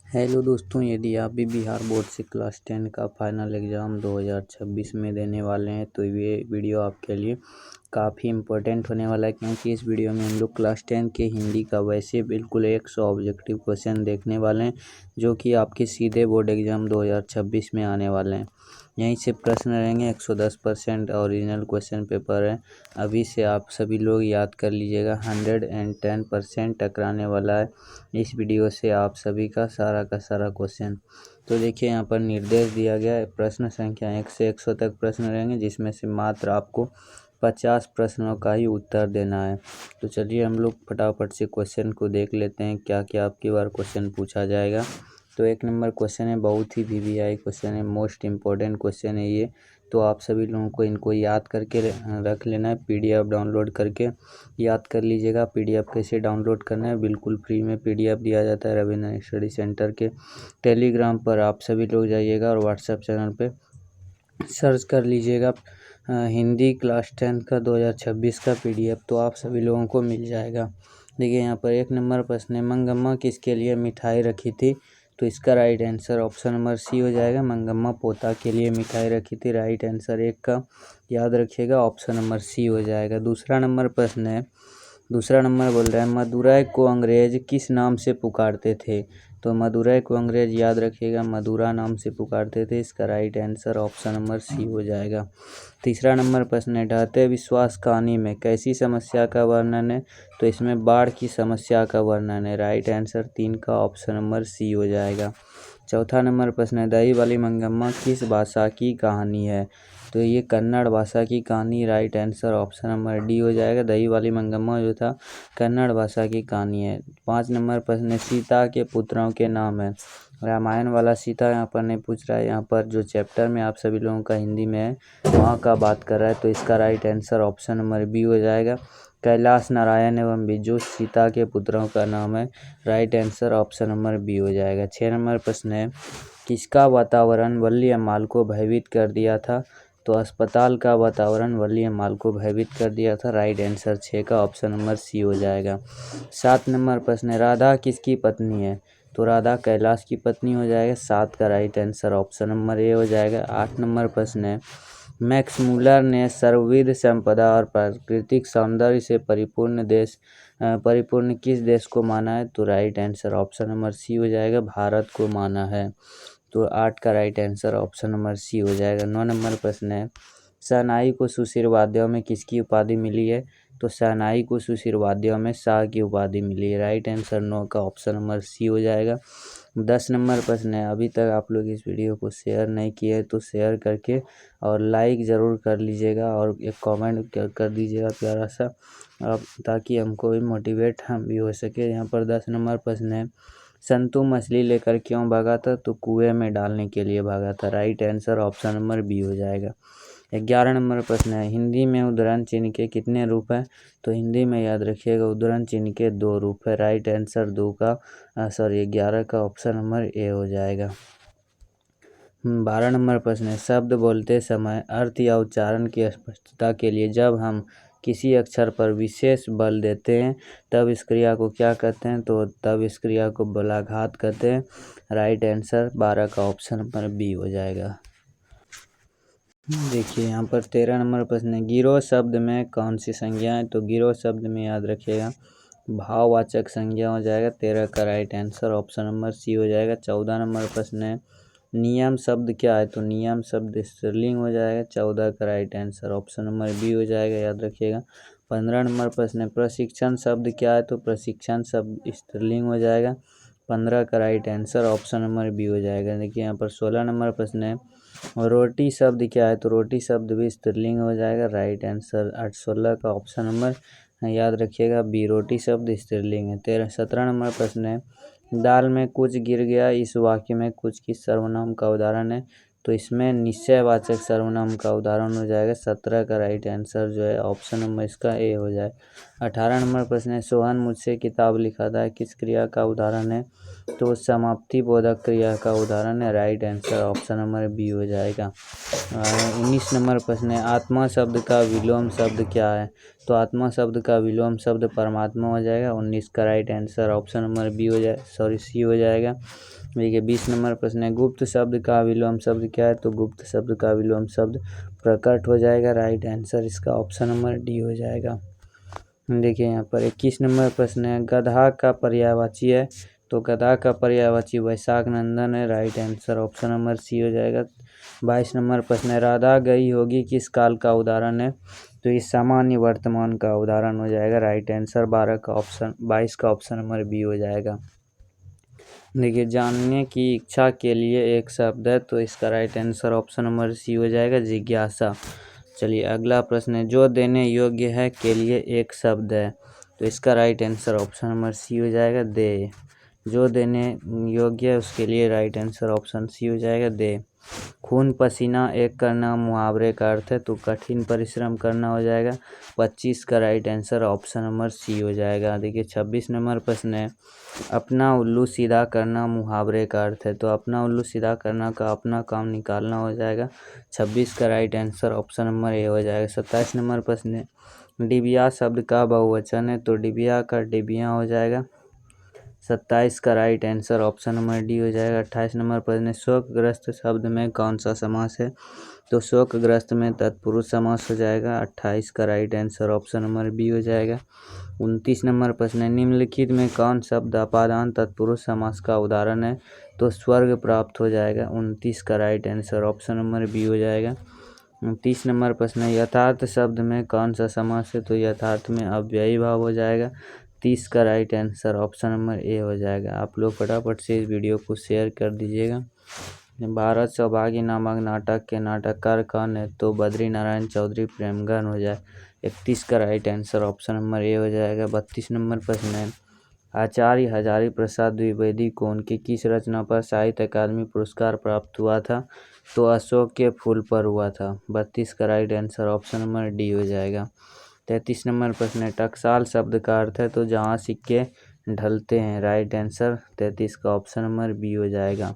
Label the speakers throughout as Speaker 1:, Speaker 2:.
Speaker 1: Hello दोस्तों, यदि आप भी बिहार बोर्ड से क्लास 10 का फाइनल एग्ज़ाम 2026 में देने वाले हैं तो ये वीडियो आपके लिए काफ़ी इम्पोर्टेंट होने वाला है, क्योंकि इस वीडियो में हम लोग क्लास 10 के हिंदी का वैसे बिल्कुल 100 ऑब्जेक्टिव क्वेश्चन देखने वाले हैं, जो कि आपके सीधे बोर्ड एग्ज़ाम 2026 में आने वाले हैं। यहीं से प्रश्न रहेंगे, 110% ओरिजिनल क्वेश्चन पेपर है। अभी से आप सभी लोग याद कर लीजिएगा, 110% टकराने वाला है इस वीडियो से आप सभी का सारा क्वेश्चन। तो देखिए, यहाँ पर निर्देश दिया गया है, प्रश्न संख्या 1 से 100 तक प्रश्न रहेंगे, जिसमें से मात्र आपको 50 प्रश्नों का ही उत्तर देना है। तो चलिए हम लोग फटाफट से क्वेश्चन को देख लेते हैं, क्या क्या आपकी बार क्वेश्चन पूछा जाएगा। तो 1 नंबर क्वेश्चन है, बहुत ही वीवीआई क्वेश्चन है, मोस्ट इम्पोर्टेंट क्वेश्चन है ये। तो आप सभी लोगों को इनको याद करके रख लेना है, पीडीएफ डाउनलोड करके याद कर लीजिएगा। पीडीएफ कैसे डाउनलोड करना है, बिल्कुल फ्री में पीडीएफ दिया जाता है रविंद्र स्टडी सेंटर के टेलीग्राम पर। आप सभी लोग जाइएगा और व्हाट्सएप चैनल पे सर्च कर लीजिएगा हिंदी क्लास 10 का 2026 का पीडीएफ, तो आप सभी लोगों को मिल जाएगा। देखिए यहाँ पर 1 नंबर प्रश्न है, मंगम्मा किसके लिए मिठाई रखी थी? तो इसका right answer option number C हो जाएगा, मंगम्मा पोता के लिए मिठाई रखी थी। राइट आंसर 1 का याद रखिएगा, ऑप्शन नंबर सी हो जाएगा। दूसरा नंबर प्रश्न है, दूसरा नंबर बोल रहा है, मदुरै को अंग्रेज किस नाम से पुकारते थे? तो मदुरै को अंग्रेज याद रखिएगा, मदुरा नाम से पुकारते थे। इसका right answer option number C हो जाएगा। तीसरा नंबर प्रश्न है, ढहते विश्वास कहानी में कैसी समस्या का वर्णन है? तो इसमें बाढ़ की समस्या का वर्णन है। राइट आंसर 3 का ऑप्शन नंबर सी हो जाएगा। चौथा नंबर प्रश्न है, दही वाली मंगम्मा किस भाषा की कहानी है? तो ये कन्नड़ भाषा की कहानी। Right answer option number D हो जाएगा, दही वाली मंगम्मा जो था कन्नड़ भाषा की कहानी है। 5 नंबर प्रश्न है, सीता के पुत्रों के नाम है। रामायण वाला सीता यहाँ पर नहीं पूछ रहा है, यहाँ पर जो चैप्टर में आप सभी लोगों का हिंदी में है वहाँ का बात कर रहा है। तो इसका right answer option number B हो जाएगा, कैलाश, नारायण एवं बिरजू सीता के पुत्रों का नाम है। Right answer option number B हो जाएगा। 6 नंबर प्रश्न है, किसका वातावरण वल्ली अम्माल को भयभीत कर दिया था? तो अस्पताल का वातावरण वल्ली अम्माल को भयभीत कर दिया था। राइट आंसर 6 का ऑप्शन नंबर सी हो जाएगा। 7 नंबर प्रश्न है, राधा किसकी पत्नी है? तो राधा कैलाश की पत्नी हो जाएगा। 7 का right answer option number A हो जाएगा। 8 नंबर प्रश्न है, मैक्स मूलर ने सर्वविध संपदा और प्राकृतिक सौंदर्य से परिपूर्ण किस देश को माना है? तो right answer option number C हो जाएगा, भारत को माना है। तो 8 का right answer option number C हो जाएगा। 9 नंबर प्रश्न है, शहनाई को सुशिर वाद्यों में किसकी उपाधि मिली है? तो शहनाई को सुशिर वाद्यों में शाह की उपाधि मिली है। राइट आंसर 9 का ऑप्शन नंबर सी हो जाएगा। 10 नंबर प्रश्न है, अभी तक आप लोग इस वीडियो को शेयर नहीं किए तो शेयर करके और लाइक ज़रूर कर लीजिएगा और एक कमेंट कर दीजिएगा प्यारा सा, अब ताकि हमको भी मोटिवेट हम भी हो सके। यहाँ पर 10 नंबर प्रश्न है, संतू मछली लेकर क्यों भागा था? तो कुएं में डालने के लिए भागा था। Right answer option number B हो जाएगा। 11 नंबर प्रश्न है, हिंदी में उद्धरण चिन्ह के कितने रूप हैं? तो हिंदी में याद रखिएगा, उद्धरण चिन्ह के 2 रूप है। राइट आंसर 11 का ऑप्शन नंबर ए हो जाएगा। 12 नंबर प्रश्न है, शब्द बोलते समय अर्थ या उच्चारण की स्पष्टता के लिए जब हम किसी अक्षर पर विशेष बल देते हैं तब इस क्रिया को क्या कहते हैं? तो तब इस क्रिया को बलाघात कहते हैं। राइट आंसर 12 का ऑप्शन नंबर बी हो जाएगा। देखिए यहाँ पर 13 नंबर प्रश्न है, गिरोह शब्द में कौन सी संज्ञा है? तो गिरोह शब्द में याद रखिएगा भाववाचक संज्ञा हो जाएगा। 13 का right answer option number C हो जाएगा। 14 नंबर प्रश्न है, नियम शब्द क्या है? तो नियम शब्द स्त्रीलिंग हो जाएगा। 14 का right answer option number B हो जाएगा, याद रखिएगा। 15 नंबर प्रश्न है, प्रशिक्षण शब्द क्या है? तो प्रशिक्षण शब्द स्त्रीलिंग हो जाएगा। 15 का right answer option number B हो जाएगा। देखिए यहाँ पर 16 नंबर प्रश्न है, रोटी शब्द क्या है? तो रोटी शब्द भी स्त्रीलिंग हो जाएगा। राइट आंसर 16 का ऑप्शन नंबर याद रखिएगा बी, रोटी शब्द स्त्रीलिंग है। 17 नंबर प्रश्न है, दाल में कुछ गिर गया इस वाक्य में कुछ किस सर्वनाम का उदाहरण है? तो इसमें निश्चयवाचक सर्वनाम का उदाहरण हो जाएगा। 17 का राइट आंसर जो है ऑप्शन नंबर इसका ए हो जाए। 18 नंबर प्रश्न है, सोहन मुझसे किताब लिखा था किस क्रिया का उदाहरण है? तो समाप्ति बोधक क्रिया का उदाहरण है। Right answer option number B हो जाएगा। 19 नंबर प्रश्न है, आत्मा शब्द का विलोम शब्द क्या है? तो आत्मा शब्द का विलोम शब्द परमात्मा हो जाएगा। 19 का right answer option number B हो जाए सी हो जाएगा। देखिए 20 नंबर प्रश्न है, गुप्त शब्द का विलोम शब्द क्या है? तो गुप्त शब्द का विलोम शब्द प्रकट हो जाएगा। राइट आंसर इसका ऑप्शन नंबर डी हो जाएगा। देखिए यहाँ पर 21 नंबर प्रश्न है, गधा का पर्यायवाची है? तो गधा का पर्यायवाची वैशाख नंदन है। Right answer option number C हो जाएगा। 22 नंबर प्रश्न है, राधा गई होगी किस काल का उदाहरण है? तो ये सामान्य वर्तमान का उदाहरण हो जाएगा। राइट आंसर 22 का ऑप्शन नंबर बी हो जाएगा। देखिए जानने की इच्छा के लिए एक शब्द है, तो इसका right answer option number C हो जाएगा, जिज्ञासा। चलिए अगला प्रश्न है, जो देने योग्य है के लिए एक शब्द है? तो इसका right answer option number C हो जाएगा, दे। जो देने योग्य है उसके लिए राइट आंसर ऑप्शन सी हो जाएगा, दे। खून पसीना एक करना मुहावरे का अर्थ है, तो कठिन परिश्रम करना हो जाएगा। 25 का right answer option number C हो जाएगा। देखिए 26 नंबर प्रश्न है, अपना उल्लू सीधा करना मुहावरे का अर्थ है? तो अपना उल्लू सीधा करना का अपना काम निकालना हो जाएगा। 26 का right answer option number A हो जाएगा। 27 नंबर प्रश्न है, डिबिया शब्द का बहुवचन है? तो डिबिया का डिबिया हो जाएगा। 27 का right answer option number D हो जाएगा। 28 नंबर प्रश्न, शोकग्रस्त शब्द में कौन सा समास है? तो शोकग्रस्त में तत्पुरुष समास हो जाएगा। 28 का right answer option number B हो जाएगा। 29 नंबर प्रश्न, निम्नलिखित में कौन शब्द अपादान तत्पुरुष समास का उदाहरण है? तो स्वर्ग प्राप्त हो जाएगा। 29 का right answer option number B हो जाएगा। 30 नंबर प्रश्न, यथार्थ शब्द में कौन सा समास है? तो यथार्थ में अव्ययी भाव हो जाएगा। 30 का right answer option number A हो जाएगा। आप लोग फटाफट से इस वीडियो को शेयर कर दीजिएगा। भारत सौभाग्य नामक नाटक के नाटककार कौन है? तो बद्री नारायण चौधरी प्रेमगन हो जाए। 31 का right answer option number A हो जाएगा। 32 नंबर प्रश्न है, आचार्य हजारी प्रसाद द्विवेदी को उनकी किस रचना पर साहित्य अकादमी पुरस्कार प्राप्त हुआ था? तो अशोक के फूल पर हुआ था। 32 का right answer option number D हो जाएगा। 33 नंबर प्रश्न है, टकसाल शब्द का अर्थ है? तो जहाँ सिक्के ढलते हैं। राइट आंसर 33 का ऑप्शन नंबर बी हो जाएगा।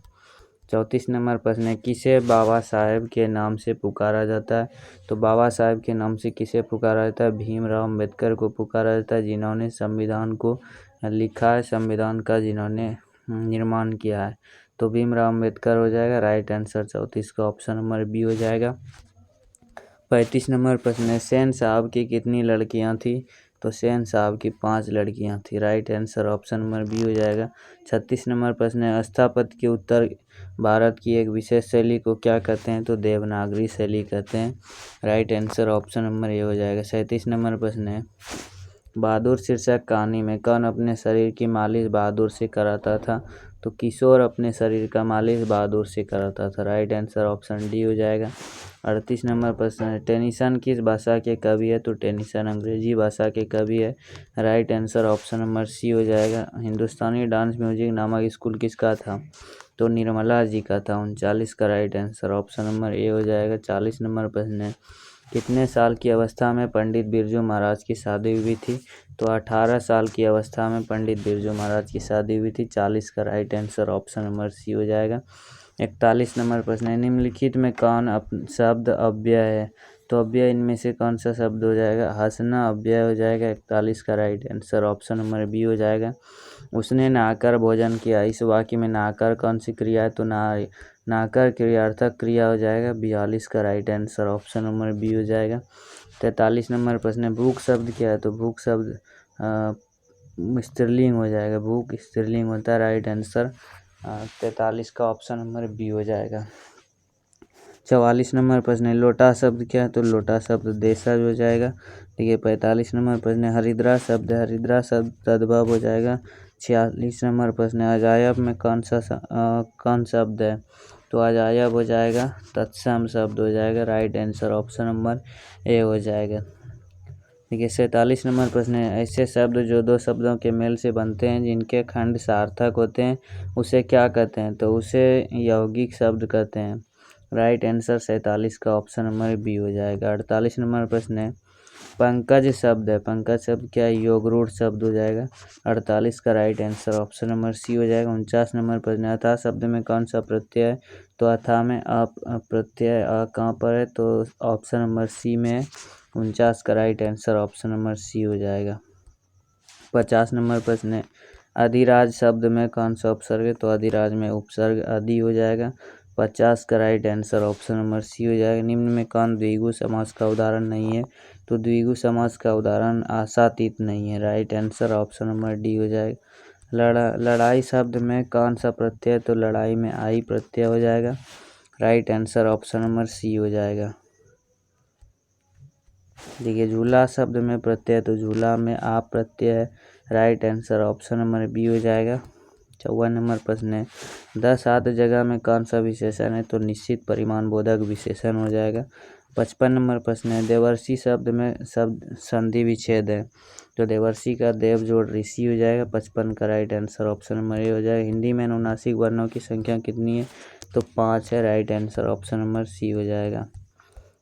Speaker 1: 34 नंबर प्रश्न है, किसे बाबा साहेब के नाम से पुकारा जाता है? तो बाबा साहेब के नाम से किसे पुकारा जाता है? भीमराव अम्बेडकर को पुकारा जाता है, जिन्होंने संविधान को लिखा है, संविधान का जिन्होंने निर्माण किया है। तो भीमराव अम्बेडकर हो जाएगा। राइट आंसर 34 का ऑप्शन नंबर बी हो जाएगा। 35 नंबर प्रश्न है, सेन साहब की कितनी लड़कियां थी? तो सेन साहब की 5 लड़कियां थी। Right answer option number B हो जाएगा। 36 नंबर प्रश्न है, स्थापत्य के उत्तर भारत की एक विशेष शैली को क्या कहते हैं? तो देवनागरी शैली कहते हैं। Right answer option number A हो जाएगा। 37 नंबर प्रश्न है, बहादुर शीर्षक कहानी में कौन अपने शरीर की मालिश बहादुर से कराता था? तो किशोर अपने शरीर का मालिश बहादुर से कराता था। राइट आंसर ऑप्शन डी हो जाएगा। 38 नंबर प्रश्न है, टेनिसन किस भाषा के कवि है? तो टेनिसन अंग्रेजी भाषा के कवि है। Right answer option number C हो जाएगा। हिंदुस्तानी डांस म्यूजिक नामक स्कूल किसका था? तो निर्मला जी का था। 39 का right answer option number A हो जाएगा। 40 नंबर प्रश्न है, कितने साल की अवस्था में पंडित बिरजू महाराज की शादी हुई थी? तो 18 साल की अवस्था में पंडित बिरजू महाराज की शादी हुई थी। 40 का right answer option number C हो जाएगा। 41 नंबर प्रश्न है, निम्नलिखित में कौन शब्द अव्यय है? तो अव्यय इनमें से कौन सा शब्द हो जाएगा? हंसना अव्यय हो जाएगा। 41 का right answer option number B हो जाएगा। उसने नहाकर भोजन किया, इस वाक्य में नहाकर कौन सी क्रिया है? तो नहाकर क्रियार्थक क्रिया हो जाएगा। 42 का right answer option number B हो जाएगा। 43 नंबर प्रश्न है, भूख शब्द क्या है? तो भूख शब्द स्त्रीलिंग हो जाएगा। भूख स्त्रीलिंग होता है। राइट आंसर 43 का ऑप्शन नंबर बी हो जाएगा। 44 नंबर प्रश्न है, लोटा शब्द क्या है? तो लोटा शब्द देशज हो जाएगा। देखिए 45 नंबर प्रश्न है, हरिद्रा शब्द है? हरिद्रा शब्द तद्भव हो जाएगा। 46 नंबर प्रश्न है, अजायब में कौन शब्द है? तो अजायब हो जाएगा, तत्सम शब्द हो जाएगा। Right answer option number A हो जाएगा। देखिए 47 नंबर प्रश्न है, ऐसे शब्द जो दो शब्दों के मेल से बनते हैं जिनके खंड सार्थक होते हैं उसे क्या कहते हैं? तो उसे यौगिक शब्द कहते हैं। राइट आंसर 47 का ऑप्शन नंबर बी हो जाएगा। 48 नंबर प्रश्न है, पंकज शब्द है? पंकज शब्द क्या है? योगरूढ़ शब्द हो जाएगा। 48 का right answer option number C हो जाएगा। 49 नंबर प्रश्न है, अथा शब्द में कौन सा प्रत्यय है? तो अथा में प्रत्यय कहाँ पर है? तो ऑप्शन नंबर सी में है। 49 का right answer option number C हो जाएगा। 50 नंबर प्रश्न है, अधिराज शब्द में कौन सा उपसर्ग है? तो अधिराज में उपसर्ग अधि हो जाएगा। 50 का right answer option number C हो जाएगा। निम्न में कौन द्विगु समास का उदाहरण नहीं है? तो द्विगु समास का उदाहरण आशातीत नहीं है। Right answer option number D हो जाएगा। लड़ाई शब्द में कौन सा प्रत्यय? तो लड़ाई में आई प्रत्यय हो जाएगा। Right answer option number C हो जाएगा। देखिए झूला शब्द में प्रत्यय, तो झूला में आप प्रत्यय है। Right answer option number B हो जाएगा। 54 नंबर प्रश्न है, 10 आद जगह में कौन सा विशेषण है? तो निश्चित परिमाण बोधक विशेषण हो जाएगा। 55 नंबर प्रश्न है, देवर्षि शब्द में शब्द संधि विच्छेद है। तो देवर्षि का देव जोड़ ऋषि हो जाएगा। 55 का right answer option number A हो जाएगा। हिंदी में अनुनासिक वर्णों की संख्या कितनी है? तो 5 है। Right answer option number C हो जाएगा।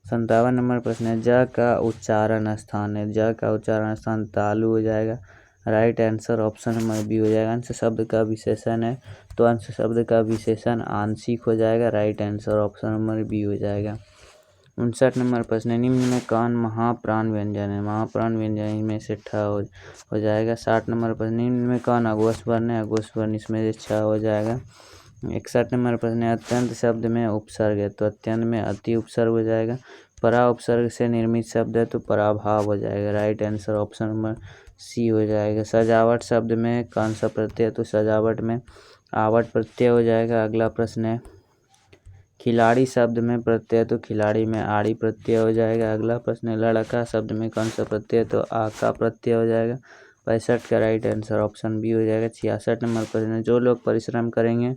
Speaker 1: 57 नंबर प्रश्न है, ज का उच्चारण स्थान है। ज का उच्चारण स्थान तालु हो जाएगा। Right answer option number B हो जाएगा। अंश शब्द का विशेषण है, तो अंश शब्द का विशेषण आंशिक हो जाएगा। Right answer option number B हो जाएगा। 59 नंबर प्रश्न है, निम्न में कौन महाप्राण व्यंजन है? महाप्राण व्यंजन इनमें से ठ हो जाएगा। 60 नंबर प्रश्न, निम्न में कौन अघोष वर्ण है? अघोष वर्ण इसमें से छ हो जाएगा। 61 नंबर प्रश्न है, अत्यंत शब्द में उपसर्ग है। तो अत्यंत में अति उपसर्ग हो जाएगा। परा उपसर्ग से निर्मित शब्द है, तो पराभाव हो जाएगा। Right answer option number C हो जाएगा। सजावट शब्द में कौन सा प्रत्यय? तो सजावट में आवट प्रत्यय हो जाएगा। अगला प्रश्न है, खिलाड़ी शब्द में प्रत्यय, तो खिलाड़ी में आड़ी प्रत्यय हो जाएगा। अगला प्रश्न है, लड़का शब्द में कौन सा प्रत्यय? तो आ का प्रत्यय हो जाएगा। 65 का राइट आंसर ऑप्शन बी हो जाएगा। 66 नंबर प्रश्न है, जो लोग परिश्रम करेंगे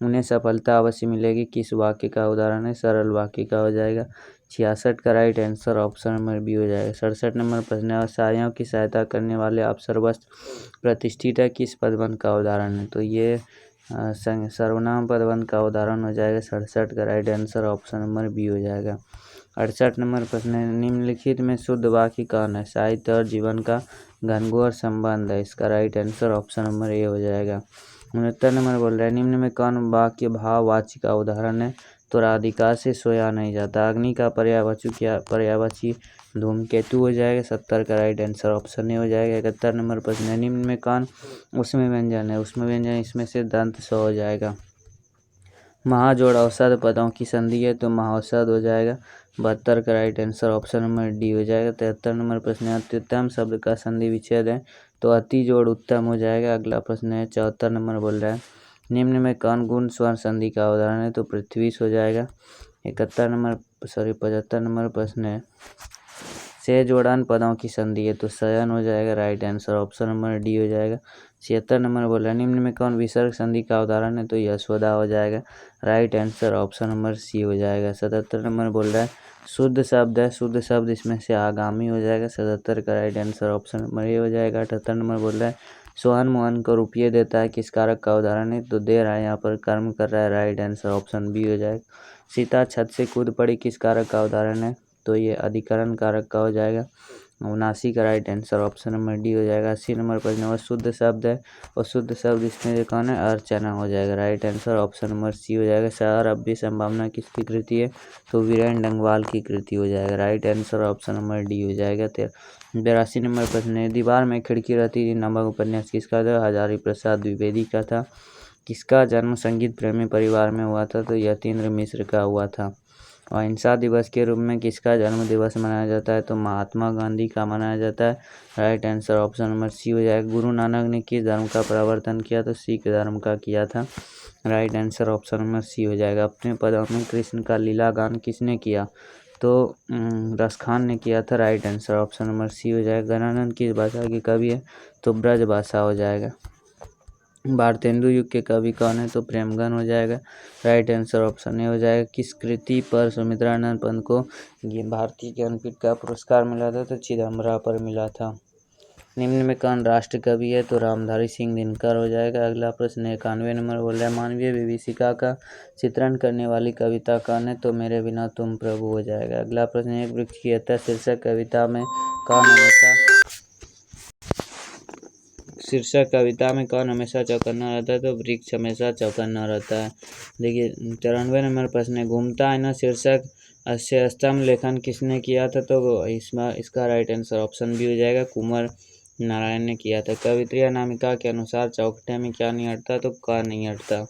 Speaker 1: उन्हें सफलता अवश्य मिलेगी, किस वाक्य का उदाहरण है? सरल वाक्य का हो जाएगा। 66 का right answer option number B हो जाएगा। 67 नंबर प्रश्न है, व्यवसायियों की सहायता करने वाले अफसर वस्त्र प्रतिष्ठित है, किस पदबंध का उदाहरण है? तो ये सर्वनाम पदबंध का उदाहरण हो जाएगा। 67 का right answer option number B हो जाएगा। 68 नंबर प्रश्न है, निम्नलिखित में शुद्ध वाक्य कौन है? साहित्य और जीवन का घनघोर संबंध है। इसका right answer option number A हो जाएगा। 69 नंबर बोल रहा है, निम्न में कौन वाक्य भाववाची का उदाहरण है? तो राधिका से सोया नहीं जाता। अग्नि का पर्यायवाची धूमकेतु हो जाएगा। 70 का राइट आंसर ऑप्शन ए हो जाएगा। 71 नंबर प्रश्न है, निम्न में कौन उसमें व्यंजन है? उसमें व्यंजन इसमें से दंत स हो जाएगा। महाजोड़ औषध पदों की संधि है, तो महाऔषध हो जाएगा। 72 का right answer option number D हो जाएगा। 73 नंबर प्रश्न है, अत्युत्तम शब्द का संधि विच्छेद है, तो अति जोड़ उत्तम हो जाएगा। अगला प्रश्न है 74 नंबर बोल रहा है, निम्न में कौन गुण स्वर्ण संधि का उदाहरण है? तो पृथ्वी हो जाएगा। 75 नंबर प्रश्न है, से जोड़न पदों की संधि है, तो शयन हो जाएगा। Right answer option number D हो जाएगा। 76 नंबर बोल रहा है, निम्न में कौन विसर्ग संधि का उदाहरण है? तो यशोदा हो जाएगा। Right answer option number C हो जाएगा। 77 नंबर बोल रहा है, शुद्ध शब्द है, शुद्ध शब्द इसमें से आगामी हो जाएगा। 77 का right answer option number A हो जाएगा। 78 नंबर बोल रहा है, सोहन मोहन को रुपये देता है, किस कारक का उदाहरण है? तो दे रहा है, यहाँ पर कर्म कर रहा है। राइट आंसर ऑप्शन बी हो जाएगा। सीता छत से कूद पड़ी, किस कारक का उदाहरण है? तो ये अधिकरण कारक का हो जाएगा। 79 का right answer option number D हो जाएगा। 80 नंबर प्रश्न और शुद्ध शब्द है, और शुद्ध शब्द इसमें जो कौन है? अर्चना हो जाएगा। Right answer option number C हो जाएगा। शहर अव्य संभावना किसकी कृति है? तो वीरेन डंगवाल की कृति हो जाएगा। Right answer option number D हो जाएगा। 82 नंबर प्रश्न है, दीवार में खिड़की रहती थी नामक उपन्यास किसका था? हजारी प्रसाद द्विवेदी का था। किसका जन्म संगीत प्रेमी परिवार में हुआ था? तो यतीन्द्र मिश्र का हुआ था। अहिंसा दिवस के रूप में किसका जन्म दिवस मनाया जाता है? तो महात्मा गांधी का मनाया जाता है। Right answer option number C हो जाएगा। गुरु नानक ने किस धर्म का प्रवर्तन किया? तो सिख धर्म का किया था। Right answer option number C हो जाएगा। अपने पदों में कृष्ण का लीला गान किसने किया? तो रसखान ने किया था। Right answer option number C हो जाएगा। गणानंद किस भाषा के कवि है? तो ब्रज भाषा हो जाएगा। भारतेंदु युग के कवि कौन है? तो प्रेमगन हो जाएगा। राइट आंसर ऑप्शन ए हो जाएगा। किस कृति पर सुमित्रानंद पंत को ये भारतीय ज्ञानपीठ का पुरस्कार मिला था? तो चिदम्बरा पर मिला था। निम्न में कौन राष्ट्र कवि है? तो रामधारी सिंह दिनकर हो जाएगा। अगला प्रश्न 91 नंबर बोल रहा है, मानवीय विभीषिका का चित्रण करने वाली कविता कौन है? तो मेरे बिना तुम प्रभु हो जाएगा। अगला प्रश्न, एक वृक्ष की हत्या शीर्षक कविता में कौन हमेशा चौकन्ना रहता है? तो वृक्ष हमेशा चौकन्ना रहता है। देखिए 94 नंबर प्रश्न है, घूमता आईना शीर्षक से स्तंभ लेखन किसने किया था? तो इसका राइट आंसर ऑप्शन बी हो जाएगा। कुंवर नारायण ने किया था। कवित्री अनामिका के अनुसार चौखटे में क्या नहीं अटता, तो का नहीं अटता।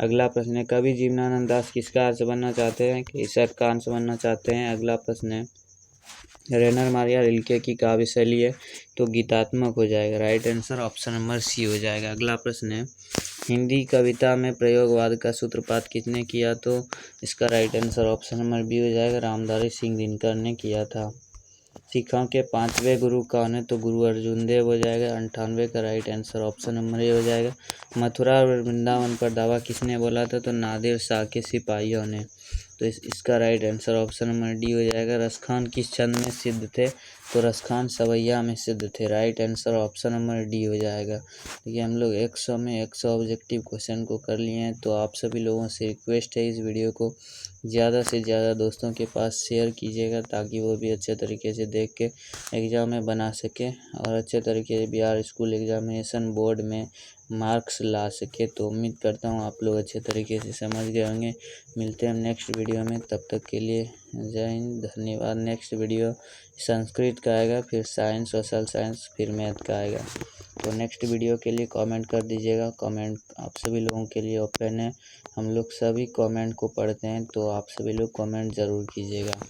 Speaker 1: अगला प्रश्न है, कवि जीवनानंद दास किसका अंश बनना चाहते हैं? केसर का अंश बनना चाहते हैं। अगला प्रश्न है, रेनर मारिया रिल्के की काव्य शैली है, तो गीतात्मक हो जाएगा। Right answer option number C हो जाएगा। अगला प्रश्न है, हिंदी कविता में प्रयोगवाद का सूत्रपात किसने किया? तो इसका right answer option number B हो जाएगा, रामधारी सिंह दिनकर ने किया था। सिखों के 5वें गुरु कौन है? तो गुरु अर्जुन देव हो जाएगा। 98 का right answer option number A हो जाएगा। मथुरा और वृंदावन पर दावा किसने बोला था? तो नादिर शाह के सिपाहियों ने। तो इसका right answer option number D हो जाएगा। रसखान किस छंद में सिद्ध थे? तो रसखान सवैया में सिद्ध थे। Right answer option number D हो जाएगा। देखिए हम लोग 100 में 100 ऑब्जेक्टिव क्वेश्चन को कर लिए हैं। तो आप सभी लोगों से रिक्वेस्ट है, इस वीडियो को ज़्यादा से ज़्यादा दोस्तों के पास शेयर कीजिएगा, ताकि वो भी अच्छे तरीके से देख के एग्ज़ाम में बना सके और अच्छे तरीके से बिहार स्कूल एग्जामिनेशन बोर्ड में मार्क्स ला सके। तो उम्मीद करता हूँ आप लोग अच्छे तरीके से समझ गए होंगे। मिलते हैं नेक्स्ट वीडियो में, तब तक के लिए जय हिंद, धन्यवाद। नेक्स्ट वीडियो संस्कृत का आएगा, फिर साइंस, सोशल साइंस, फिर मैथ का आएगा। तो नेक्स्ट वीडियो के लिए कमेंट कर दीजिएगा। कमेंट आप सभी लोगों के लिए ओपन है, हम लोग सभी कमेंट को पढ़ते हैं, तो आप सभी लोग कमेंट ज़रूर कीजिएगा।